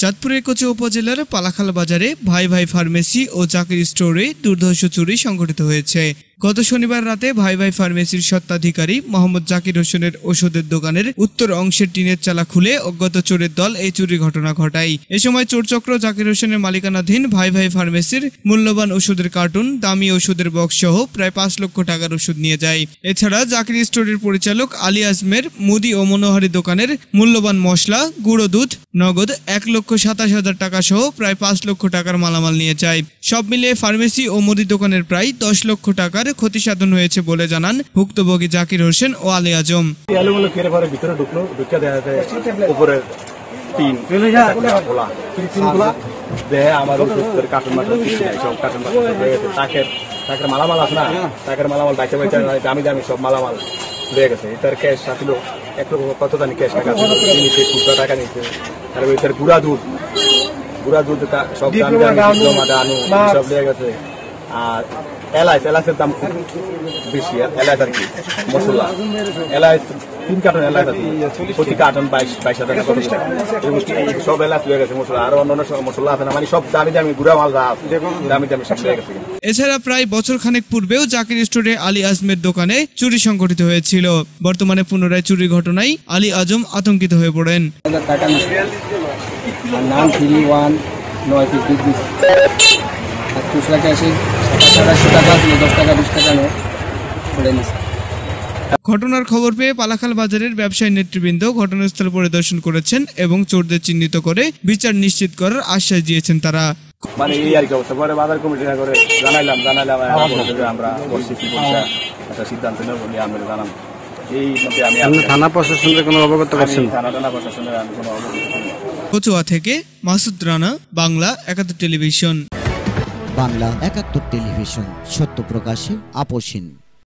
চাঁদপুরের কোচি উপজেলার পালাখাল বাজারে ভাই ভাই ফার্মেসি ও জাকির স্টোরে দুর্ধর্ষ চুরি সংঘটিত হয়েছে। গত শনিবার রাতে ভাই ভাই ফার্মেসির স্বত্বাধিকারী মোহাম্মদ জাকির হোসেনের ওষুধের দোকানের উত্তর অংশের টিনের চালা খুলে অজ্ঞাত চোরের দল এই চুরির ঘটনা ঘটায়। এ সময় চোরচক্র জাকির হোসেনের মালিকানাধীন ভাই ভাই ফার্মেসির মূল্যবান ওষুধের কার্টুন, দামি ওষুধের বক্স সহ প্রায় ৫ লক্ষ টাকার ওষুধ নিয়ে যায়। এছাড়া জাকির স্টোরের পরিচালক আলী আজমের মুদি ও মনোহারি দোকানের মূল্যবান মশলা, গুঁড়ো দুধ, নগদ ১,২৭,০০০ টাকা সহ প্রায় ৫ লক্ষ টাকার মালামাল নিয়ে যায়। সব মিলিয়ে ফার্মেসি ও মুদি দোকানের প্রায় ১০ লক্ষ টাকার ক্ষতি সাধন হয়েছে বলে জানান ভুক্তভোগী জাকির হোসেন ও আলী আজম। মালামাল আছে না, টাকার মালামাল দামি দামি সব মালামাল লয়ে গেছে। এটার ক্যাশ আসলো ১ লক্ষ কত জানি ক্যাশ টাকা টাকা নিচ্ছে। তারপর এটার গুঁড়া দুধ সব সব লয়ে গেছে। আর এলাচের দাম খুব বেশি। এলাচ আর কি মশলা, এলাচ ৩ কার্টন এলাচ আছে, প্রতি কার্টন ২২,০০০ টাকা সব এলাচ লয়ে গেছে। মশলা আরো অন্যান্য মশলা আছে না, মানে সব দামি দামি গুঁড়া মাল দামি দামি সব লয়ে গেছে। এছাড়া প্রায় বছরখানেক পূর্বেও জাকির স্টোরে আলী আজমের দোকানে চুরি সংঘটিত হয়েছিল। বর্তমানে পুনরায় চুরির ঘটনায় আলী আজম আতঙ্কিত হয়ে পড়েন। ঘটনার খবর পেয়ে পালাখাল বাজারের ব্যবসায়ী নেতৃবৃন্দ ঘটনাস্থল পরিদর্শন করেছেন এবং চোরদের চিহ্নিত করে বিচার নিশ্চিত করার আশ্বাস দিয়েছেন তারা। মানে এই আর কি অবস্থা। পরে বাজার কমিটি করে জানাইলাম আমরা একটা সিদ্ধান্ত নেব বলে আমরা জানাম। এই মতে আমি থানা প্রশাসনের কোনো অবগত করছেন? থানা প্রশাসনের আমি কোনো অবগত করি। কচুয়া থেকে মাসুদ রানা, বাংলা ৭১ টেলিভিশন। বাংলা ৭১ টেলিভিশন, সত্য প্রকাশে আপোষহীন।